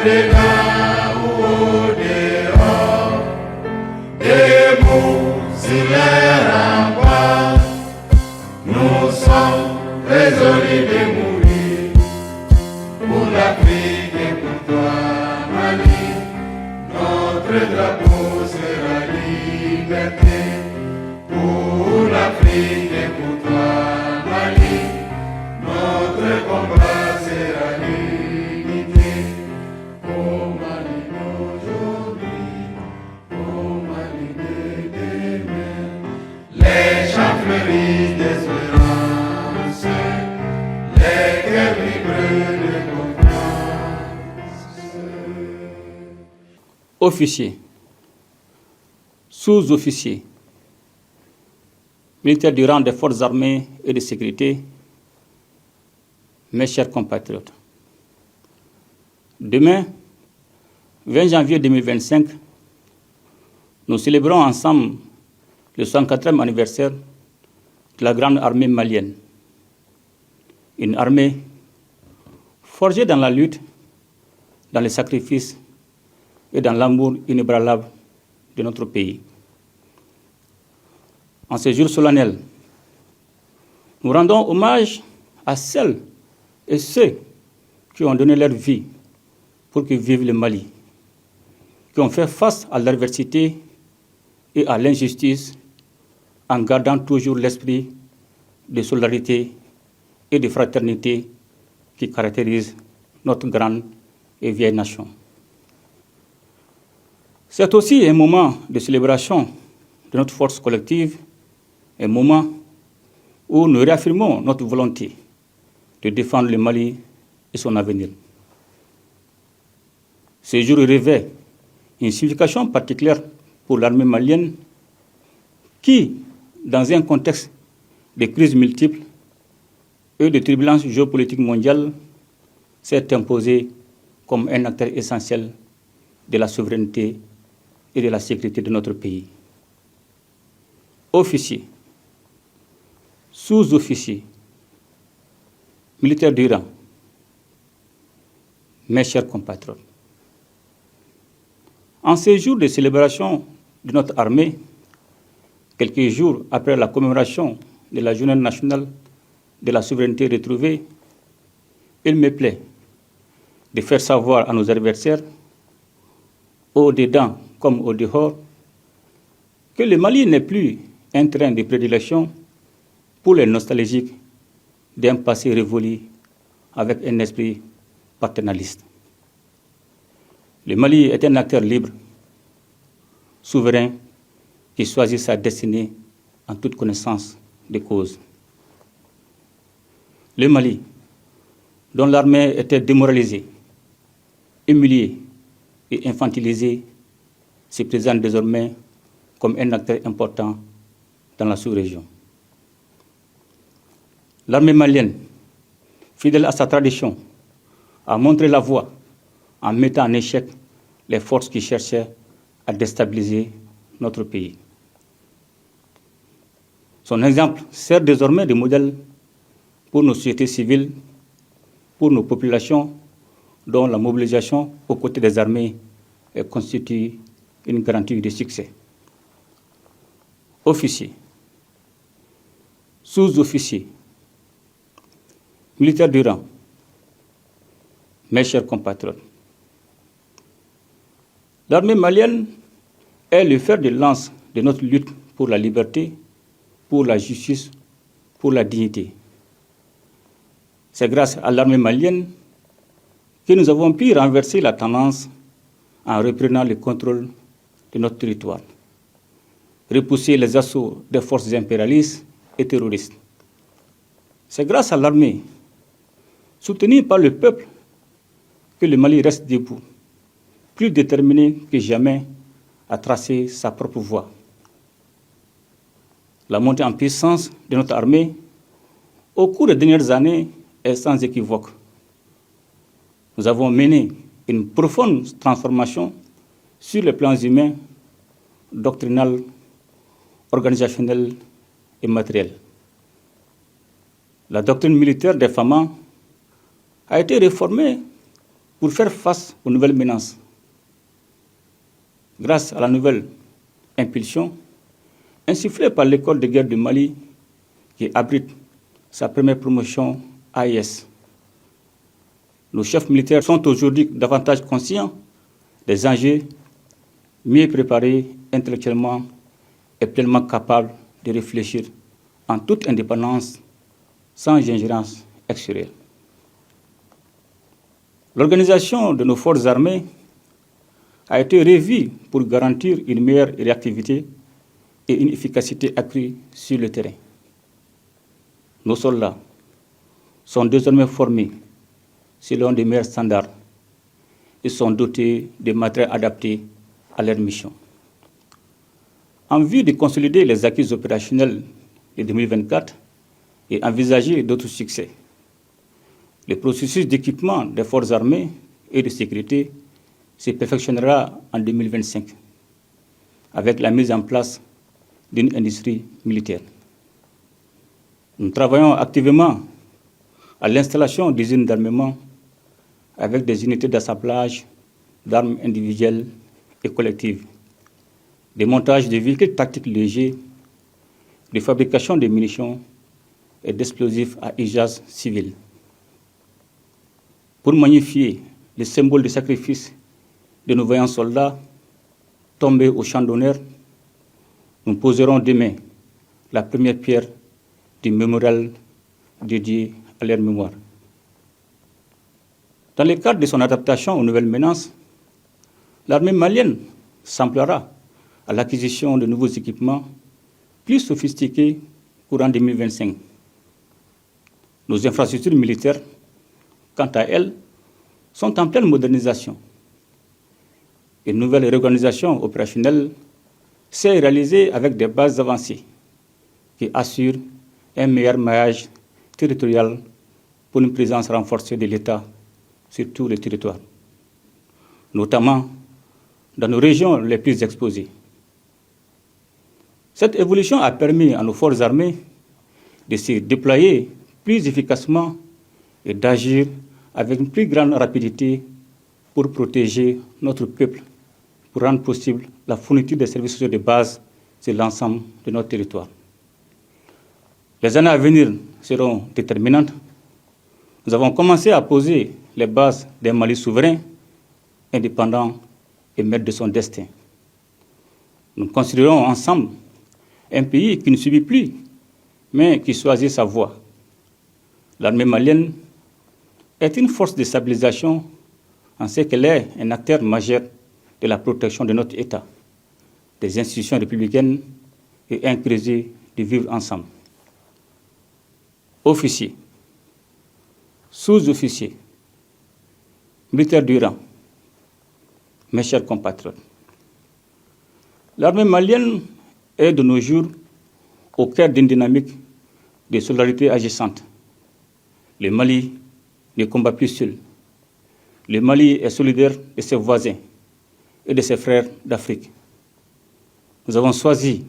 dedans ou au dehors, debout sur les remparts, nous sommes résolus de mourir pour l'Afrique et pour toi, Mali. Notre drapeau sera liberté pour l'Afrique et pour toi, Mali. Notre combat sera l'unité. Au Mali d'aujourd'hui, au Mali de demain, les chants fleurissent d'espérance, les cœurs vibrent de confiance. Officiers, sous-officiers, militaires du rang des forces armées et de sécurité, mes chers compatriotes. Demain, 20 janvier 2025, nous célébrons ensemble le 104e anniversaire de la grande armée malienne. Une armée forgée dans la lutte, dans les sacrifices et dans l'amour inébranlable de notre pays. En ce jour solennel, nous rendons hommage à celles et ceux qui ont donné leur vie pour que vive le Mali, qui ont fait face à l'adversité et à l'injustice en gardant toujours l'esprit de solidarité et de fraternité qui caractérise notre grande et vieille nation. C'est aussi un moment de célébration de notre force collective, un moment où nous réaffirmons notre volonté de défendre le Mali et son avenir. Ce jour revêt une signification particulière pour l'armée malienne qui, dans un contexte de crises multiples et de turbulences géopolitiques mondiales, s'est imposée comme un acteur essentiel de la souveraineté et de la sécurité de notre pays. Officiers, sous-officiers, militaires du rang, mes chers compatriotes, en ces jours de célébration de notre armée, quelques jours après la commémoration de la Journée nationale de la souveraineté retrouvée, il me plaît de faire savoir à nos adversaires, au-dedans comme au dehors, que le Mali n'est plus un terrain de prédilection pour les nostalgiques d'un passé révolu avec un esprit paternaliste. Le Mali est un acteur libre, souverain, qui choisit sa destinée en toute connaissance des causes. Le Mali, dont l'armée était démoralisée, humiliée et infantilisée, se présente désormais comme un acteur important dans la sous-région. L'armée malienne, fidèle à sa tradition, a montré la voie en mettant en échec les forces qui cherchaient à déstabiliser notre pays. Son exemple sert désormais de modèle pour nos sociétés civiles, pour nos populations, dont la mobilisation aux côtés des armées constitue une garantie de succès. Officiers, sous-officiers, militaires du rang, mes chers compatriotes, l'armée malienne est le fer de lance de notre lutte pour la liberté, pour la justice, pour la dignité. C'est grâce à l'armée malienne que nous avons pu renverser la tendance en reprenant le contrôle de notre territoire, repousser les assauts des forces impérialistes et terroristes. C'est grâce à l'armée, soutenue par le peuple, que le Mali reste debout, plus déterminé que jamais à tracer sa propre voie. La montée en puissance de notre armée au cours des dernières années est sans équivoque. Nous avons mené une profonde transformation sur les plans humains, doctrinal, organisationnel et matériel. La doctrine militaire des FAMA a été réformée pour faire face aux nouvelles menaces. Grâce à la nouvelle impulsion insufflée par l'école de guerre du Mali, qui abrite sa première promotion AIS, nos chefs militaires sont aujourd'hui davantage conscients des enjeux, mieux préparés intellectuellement et pleinement capables de réfléchir en toute indépendance, sans ingérence extérieure. L'organisation de nos forces armées a été revue pour garantir une meilleure réactivité et une efficacité accrue sur le terrain. Nos soldats sont désormais formés selon des meilleurs standards et sont dotés de matériel adapté à leur mission. En vue de consolider les acquis opérationnels de 2024 et envisager d'autres succès, le processus d'équipement des forces armées et de sécurité se perfectionnera en 2025 avec la mise en place d'une industrie militaire. Nous travaillons activement à l'installation d'usines d'armement avec des unités d'assemblage d'armes individuelles et collectives, des montages de véhicules tactiques légers, de fabrication de munitions et d'explosifs à usage civil. Pour magnifier le symbole de sacrifice de nos vaillants soldats tombés au champ d'honneur, nous poserons demain la première pierre du mémorial dédié à leur mémoire. Dans le cadre de son adaptation aux nouvelles menaces, l'armée malienne s'emploiera à l'acquisition de nouveaux équipements plus sophistiqués courant 2025. Nos infrastructures militaires, quant à elles, sont en pleine modernisation. Une nouvelle réorganisation opérationnelle s'est réalisée avec des bases avancées qui assurent un meilleur maillage territorial pour une présence renforcée de l'État sur tous les territoires, notamment dans nos régions les plus exposées. Cette évolution a permis à nos forces armées de se déployer plus efficacement et d'agir avec une plus grande rapidité pour protéger notre peuple, pour rendre possible la fourniture des services sociaux de base sur l'ensemble de notre territoire. Les années à venir seront déterminantes. Nous avons commencé à poser les bases d'un Mali souverain, indépendant et maître de son destin. Nous construirons ensemble un pays qui ne subit plus, mais qui choisit sa voie. L'armée malienne est une force de stabilisation en ce qu'elle est un acteur majeur de la protection de notre État, des institutions républicaines et un projet de vivre ensemble. Officiers, sous-officiers, militaires du rang, mes chers compatriotes, l'armée malienne est de nos jours au cœur d'une dynamique de solidarité agissante. Le Mali ne combat plus seul. Le Mali est solidaire de ses voisins et de ses frères d'Afrique. Nous avons choisi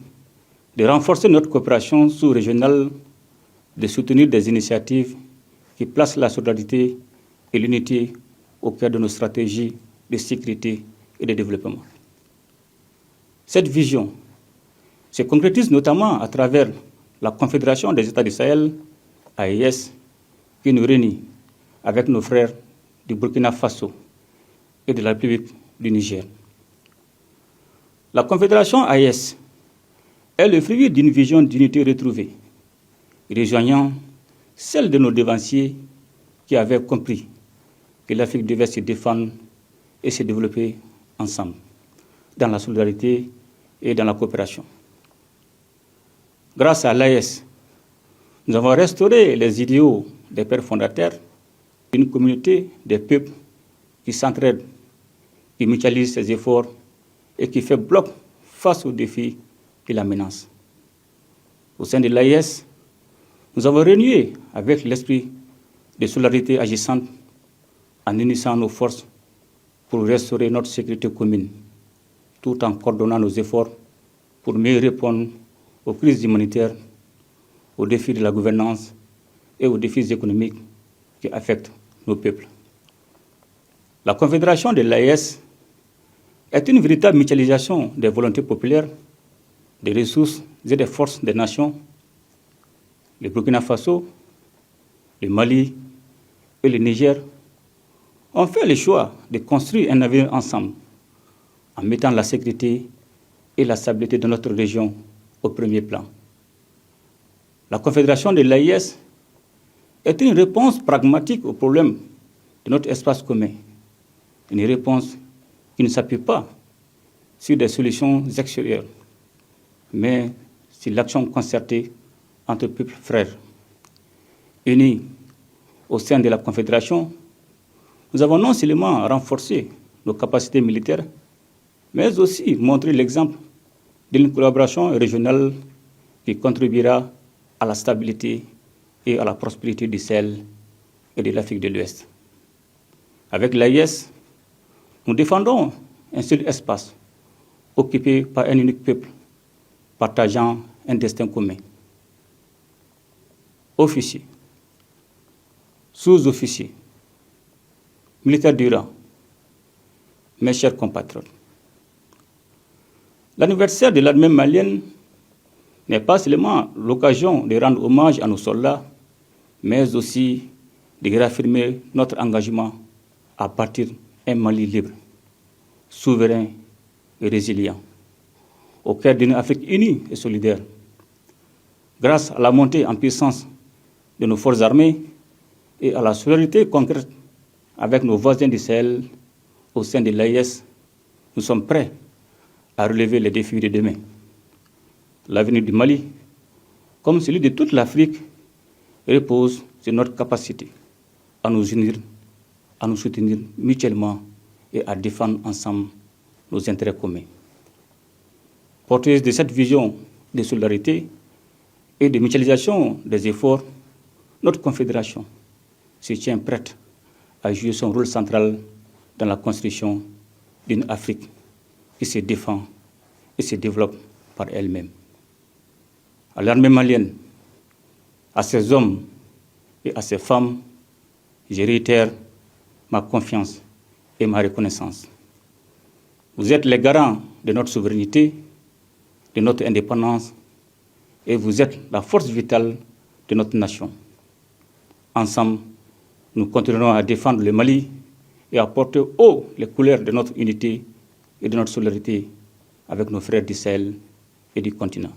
de renforcer notre coopération sous-régionale, de soutenir des initiatives qui placent la solidarité et l'unité au cœur de nos stratégies de sécurité et de développement. Cette vision se concrétise notamment à travers la Confédération des États du Sahel, AES, qui nous réunit avec nos frères du Burkina Faso et de la République du Niger. La Confédération AES est le fruit d'une vision d'unité retrouvée, rejoignant celle de nos devanciers qui avaient compris que l'Afrique devait se défendre et se développer ensemble, dans la solidarité et dans la coopération. Grâce à l'AES, nous avons restauré les idéaux des pères fondateurs d'une communauté des peuples qui s'entraident, qui mutualisent ses efforts et qui fait bloc face aux défis qui la menacent. Au sein de l'AES, nous avons renoué avec l'esprit de solidarité agissante en unissant nos forces pour restaurer notre sécurité commune, tout en coordonnant nos efforts pour mieux répondre aux crises humanitaires, aux défis de la gouvernance et aux défis économiques qui affectent nos peuples. La Confédération de l'AES est une véritable mutualisation des volontés populaires, des ressources et des forces des nations. Le Burkina Faso, le Mali et le Niger ont fait le choix de construire un avenir ensemble en mettant la sécurité et la stabilité de notre région au premier plan. La Confédération de l'AES est une réponse pragmatique aux problèmes de notre espace commun, une réponse qui ne s'appuie pas sur des solutions extérieures, mais sur l'action concertée entre peuples frères. Unis au sein de la Confédération, nous avons non seulement renforcé nos capacités militaires, mais aussi montré l'exemple d'une collaboration régionale qui contribuera à la stabilité et à la prospérité du Sahel et de l'Afrique de l'Ouest. Avec l'AES, nous défendons un seul espace occupé par un unique peuple, partageant un destin commun. Officiers, sous-officiers, militaires du rang, mes chers compatriotes, l'anniversaire de l'armée malienne n'est pas seulement l'occasion de rendre hommage à nos soldats, mais aussi de réaffirmer notre engagement à bâtir un Mali libre, souverain et résilient, au cœur d'une Afrique unie et solidaire. Grâce à la montée en puissance de nos forces armées et à la solidarité concrète avec nos voisins du Sahel au sein de l'AES, nous sommes prêts à relever les défis de demain. L'avenir du Mali, comme celui de toute l'Afrique, repose sur notre capacité à nous unir, à nous soutenir mutuellement et à défendre ensemble nos intérêts communs. Porteuse de cette vision de solidarité et de mutualisation des efforts, notre Confédération se tient prête à jouer son rôle central dans la construction d'une Afrique qui se défend et se développe par elle-même. À l'armée malienne, à ses hommes et à ses femmes, je réitère ma confiance et ma reconnaissance. Vous êtes les garants de notre souveraineté, de notre indépendance, et vous êtes la force vitale de notre nation. Ensemble, nous continuerons à défendre le Mali et à porter haut les couleurs de notre unité et de notre solidarité avec nos frères du Sahel et du continent.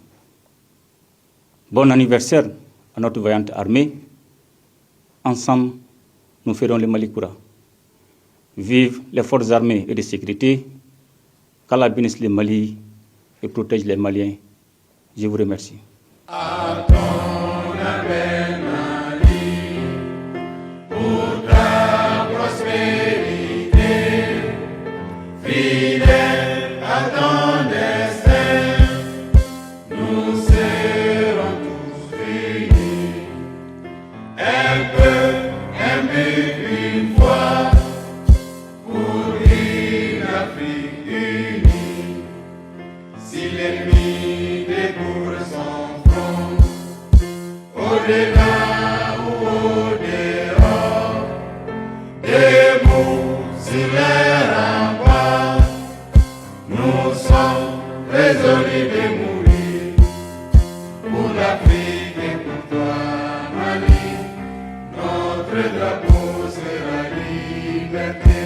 Bon anniversaire à notre vaillante armée. Ensemble, nous ferons le Mali Koura. Vive les forces armées et de sécurité. Qu'Allah bénisse le Mali et protège les Maliens. Je vous remercie. À ton appel, Mali, pour ta prospérité, fidèle à ton destin, nous serons tous unis. Un peu, un but, une foi, pour une Afrique unie. Si l'ennemi découvre son front, au-delà ou au-dehors, debout sur les remparts, nous sommes résolus de mourir pour l'Afrique et pour toi, Mali. Notre drapeau sera liberté.